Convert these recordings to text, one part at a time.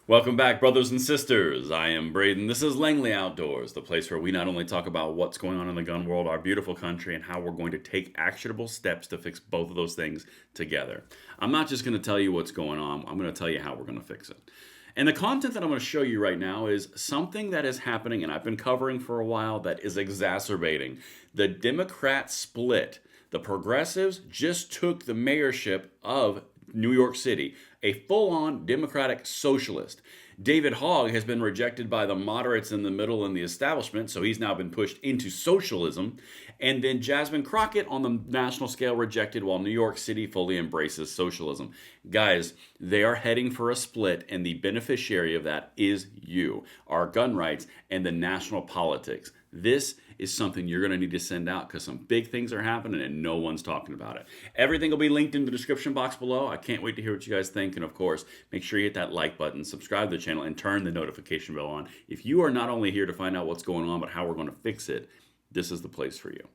Welcome back, brothers and sisters. I am Braden. This is Langley Outdoors, the place where we not only talk about what's going on in the gun world, our beautiful country, and how we're going to take actionable steps to fix both of those things together. I'm not just going to tell you what's going on, I'm going to tell you how we're going to fix it. And the content that I'm going to show you right now is something that is happening, and I've been covering for a while, that is exacerbating. The Democrat split. The progressives just took the mayorship of New York City, a full-on Democratic socialist. David Hogg has been rejected by the moderates in the middle and the establishment, so he's now been pushed into socialism. And then Jasmine Crockett on the national scale rejected, while New York City fully embraces socialism. Guys, they are heading for a split, and the beneficiary of that is you, our gun rights, and the national politics. This is something you're going to need to send out because some big things are happening and no one's talking about it. Everything will be linked in the description box below. I can't wait to hear what you guys think. And of course, make sure you hit that like button, subscribe to the channel, and turn the notification bell on. If you are not only here to find out what's going on, but how we're going to fix it, this is the place for you.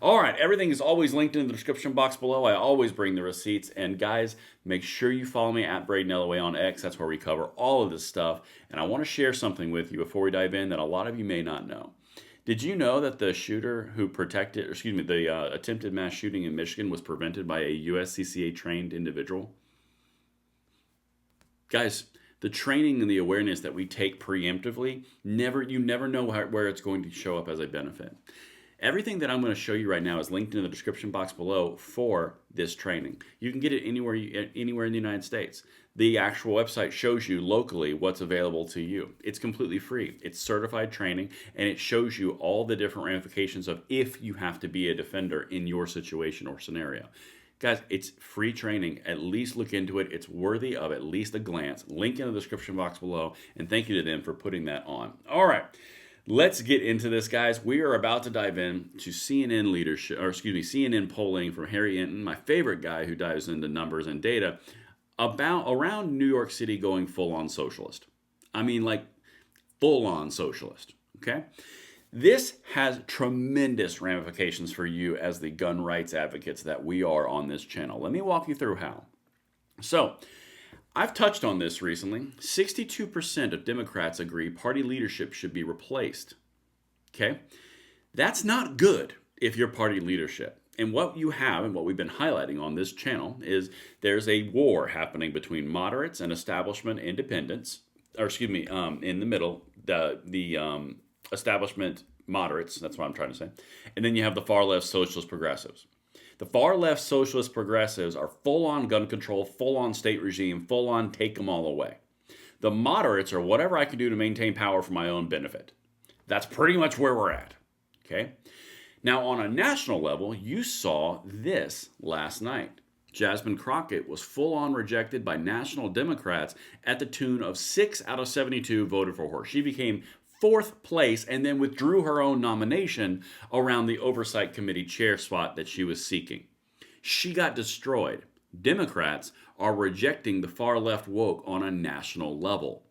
All right, everything is always linked in the description box below. I always bring the receipts. And guys, make sure you follow me at Braden LOA on X. That's where we cover all of this stuff. And I want to share something with you before we dive in that a lot of you may not know. Did you know that the shooter who the attempted mass shooting in Michigan was prevented by a USCCA trained individual? Guys, the training and the awareness that we take preemptively, you never know where it's going to show up as a benefit. Everything that I'm going to show you right now is linked in the description box below for this training. You can get it anywhere in the United States. The actual website shows you locally what's available to you. It's completely free. It's certified training, and it shows you all the different ramifications of if you have to be a defender in your situation or scenario. Guys, it's free training. At least look into it. It's worthy of at least a glance. Link in the description box below, and thank you to them for putting that on. All right. Let's get into this, guys. We are about to dive in to CNN polling from Harry Enton, my favorite guy who dives into numbers and data, around New York City going full-on socialist. I mean, like, full-on socialist, okay? This has tremendous ramifications for you as the gun rights advocates that we are on this channel. Let me walk you through how. So, I've touched on this recently. 62% of Democrats agree party leadership should be replaced. Okay? That's not good if you're party leadership. And what you have, and what we've been highlighting on this channel, is there's a war happening between moderates and establishment independents, in the middle, the establishment moderates, that's what I'm trying to say. And then you have the far left socialist progressives. The far left socialist progressives are full-on gun control, full-on state regime, full-on take them all away. The moderates are whatever I can do to maintain power for my own benefit. That's pretty much where we're at. Okay? Now, on a national level, you saw this last night. Jasmine Crockett was full-on rejected by national Democrats at the tune of 6 out of 72 voted for her. She became fourth place and then withdrew her own nomination around the Oversight Committee chair spot that she was seeking. She got destroyed. Democrats are rejecting the far left woke on a national level.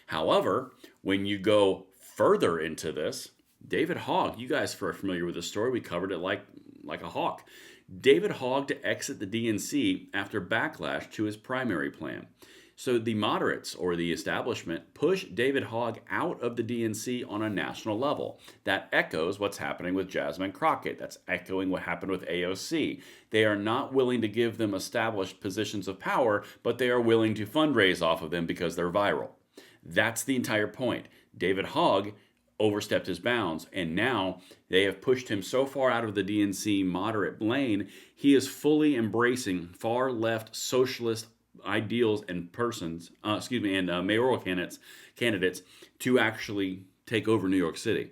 However, when you go further into this, David Hogg, you guys are familiar with this story. We covered it like a hawk. David Hogg to exit the DNC after backlash to his primary plan. So the moderates, or the establishment, push David Hogg out of the DNC on a national level. That echoes what's happening with Jasmine Crockett. That's echoing what happened with AOC. They are not willing to give them established positions of power, but they are willing to fundraise off of them because they're viral. That's the entire point. David Hogg overstepped his bounds, and now they have pushed him so far out of the DNC moderate lane, he is fully embracing far left socialist ideals and mayoral candidates to actually take over New York City.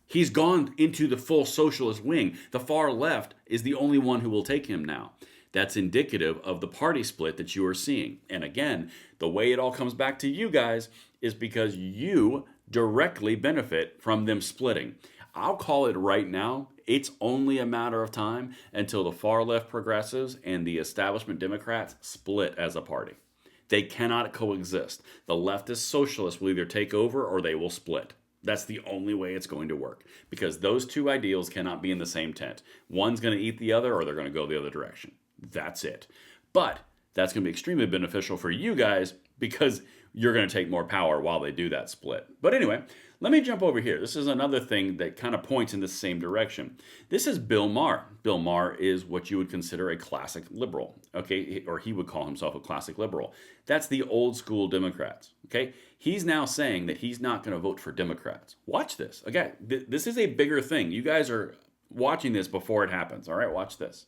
He's gone into the full socialist wing. The far left is the only one who will take him now. That's indicative of the party split that you are seeing. And again, the way it all comes back to you guys is because you directly benefit from them splitting. I'll call it right now, it's only a matter of time until the far left progressives and the establishment Democrats split as a party. They cannot coexist. The leftist socialists will either take over or they will split. That's the only way it's going to work, because those two ideals cannot be in the same tent. One's going to eat the other, or they're going to go the other direction. That's it. But that's going to be extremely beneficial for you guys, because you're going to take more power while they do that split. But anyway, let me jump over here. This is another thing that kind of points in the same direction. This is Bill Maher. Bill Maher is what you would consider a classic liberal, okay? Or he would call himself a classic liberal. That's the old school Democrats, okay? He's now saying that he's not going to vote for Democrats. Watch this. Okay, this is a bigger thing. You guys are watching this before it happens, all right? Watch this.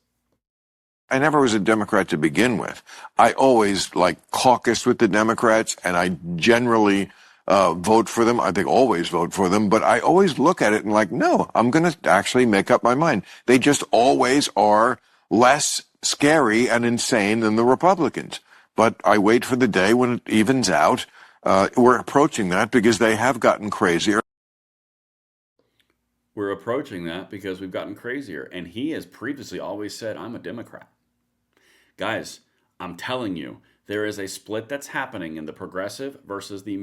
I never was a Democrat to begin with. I always caucused with the Democrats, and I generally vote for them. I think always vote for them, but I always look at it and no, I'm going to actually make up my mind. They just always are less scary and insane than the Republicans. But I wait for the day when it evens out. We're approaching that because they have gotten crazier. We're approaching that because we've gotten crazier. And he has previously always said, I'm a Democrat. Guys, I'm telling you, there is a split that's happening in the progressive versus the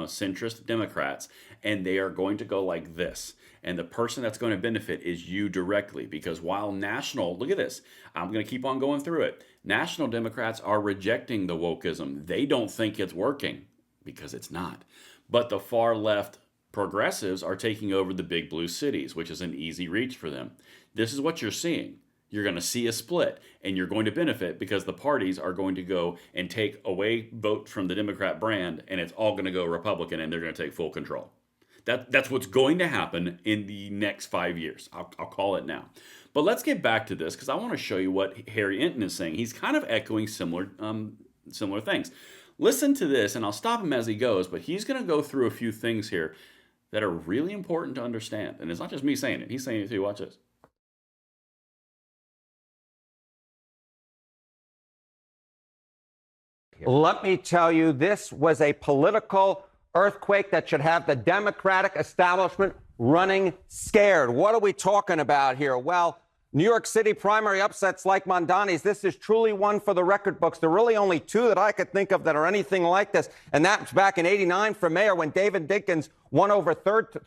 centrist Democrats, and they are going to go like this. And the person that's going to benefit is you directly, because while national, look at this, I'm going to keep on going through it. National Democrats are rejecting the wokeism. They don't think it's working because it's not. But the far left progressives are taking over the big blue cities, which is an easy reach for them. This is what you're seeing. You're going to see a split, and you're going to benefit because the parties are going to go and take away votes from the Democrat brand, and it's all going to go Republican, and they're going to take full control. That's what's going to happen in the next 5 years. I'll call it now. But let's get back to this because I want to show you what Harry Enton is saying. He's kind of echoing similar things. Listen to this, and I'll stop him as he goes, but he's going to go through a few things here that are really important to understand. And it's not just me saying it. He's saying it too. Watch this. Let me tell you, this was a political earthquake that should have the Democratic establishment running scared. What are we talking about here? Well, New York City primary upsets like Mondani's. This is truly one for the record books. There are really only two that I could think of that are anything like this. And that's back in '89 for mayor when David Dinkins won over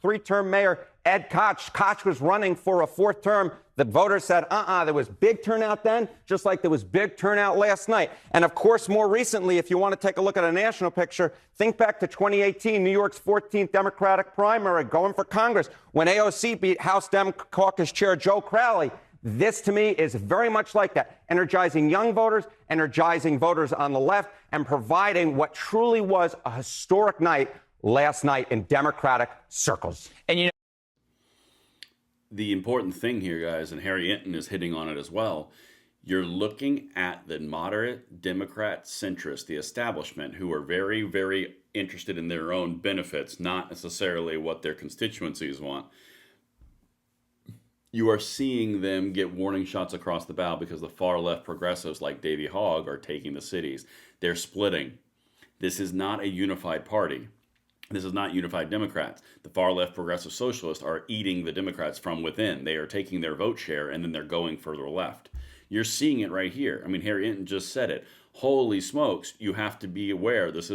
three-term mayor Ed Koch. Koch was running for a fourth term. The voters said, there was big turnout then, just like there was big turnout last night. And of course, more recently, if you want to take a look at a national picture, think back to 2018, New York's 14th Democratic primary going for Congress when AOC beat House Dem Caucus Chair Joe Crowley. This, to me, is very much like that, energizing young voters, energizing voters on the left, and providing what truly was a historic night last night in Democratic circles. And the important thing here, guys, and Harry Enton is hitting on it as well, you're looking at the moderate Democrat centrists, the establishment, who are very, very interested in their own benefits, not necessarily what their constituencies want. You are seeing them get warning shots across the bow because the far left progressives like Davey Hoge are taking the cities. They're splitting. This is not a unified party. This is not unified Democrats. The far left progressive socialists are eating the Democrats from within. They are taking their vote share and then they're going further left. You're seeing it right here. I mean, Harry Enton just said it. Holy smokes, you have to be aware. This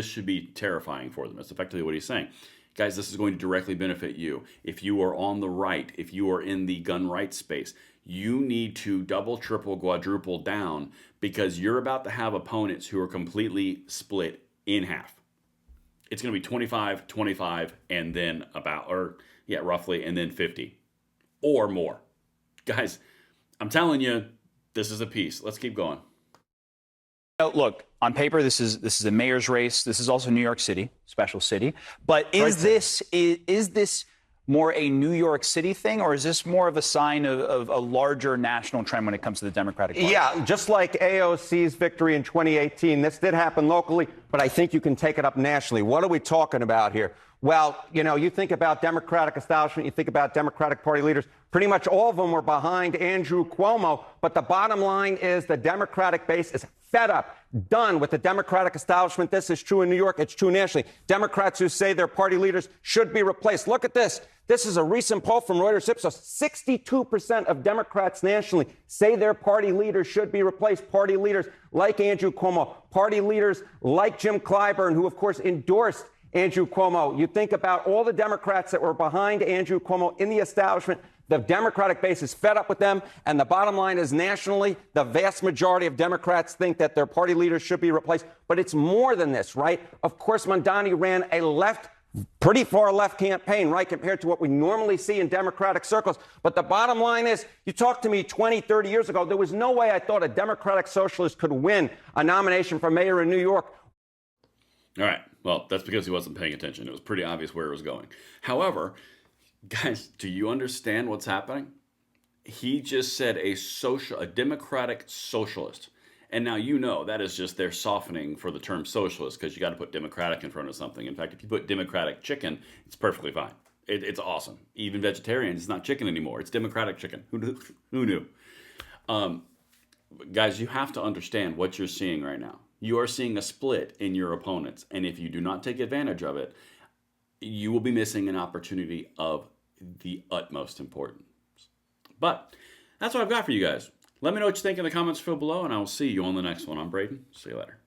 should be terrifying for them. That's effectively what he's saying. Guys, this is going to directly benefit you. If you are on the right, if you are in the gun rights space, you need to double, triple, quadruple down because you're about to have opponents who are completely split in half. It's going to be 25, 25, and then roughly, and then 50 or more. Guys, I'm telling you, this is a piece. Let's keep going. Look, on paper, this is a mayor's race. This is also New York City, special city. But is this more a New York City thing, or is this more of a sign of a larger national trend when it comes to the Democratic Party? Yeah, just like AOC's victory in 2018, this did happen locally, but I think you can take it up nationally. What are we talking about here? Well, you think about Democratic establishment, you think about Democratic Party leaders. Pretty much all of them were behind Andrew Cuomo. But the bottom line is the Democratic base is fed up, done with the Democratic establishment. This is true in New York. It's true nationally. Democrats who say their party leaders should be replaced. Look at this. This is a recent poll from Reuters Ipsos. 62% of Democrats nationally say their party leaders should be replaced. Party leaders like Andrew Cuomo, party leaders like Jim Clyburn, who, of course, endorsed Andrew Cuomo. You think about all the Democrats that were behind Andrew Cuomo in the establishment. The Democratic base is fed up with them. And the bottom line is nationally, the vast majority of Democrats think that their party leaders should be replaced. But it's more than this, right? Of course, Mamdani ran a pretty far left campaign, right, compared to what we normally see in Democratic circles. But the bottom line is, you talked to me 20, 30 years ago, there was no way I thought a Democratic socialist could win a nomination for mayor in New York. All right. Well, that's because he wasn't paying attention. It was pretty obvious where it was going. However, guys, do you understand what's happening? He just said a Democratic socialist. And now you know that is just their softening for the term socialist, because you got to put Democratic in front of something. In fact, if you put Democratic chicken, it's perfectly fine. It's awesome. Even vegetarian, it's not chicken anymore. It's Democratic chicken. Who knew? Guys, you have to understand what you're seeing right now. You are seeing a split in your opponents. And if you do not take advantage of it, you will be missing an opportunity of the utmost importance. But that's what I've got for you guys. Let me know what you think in the comments below, and I will see you on the next one. I'm Braden. See you later.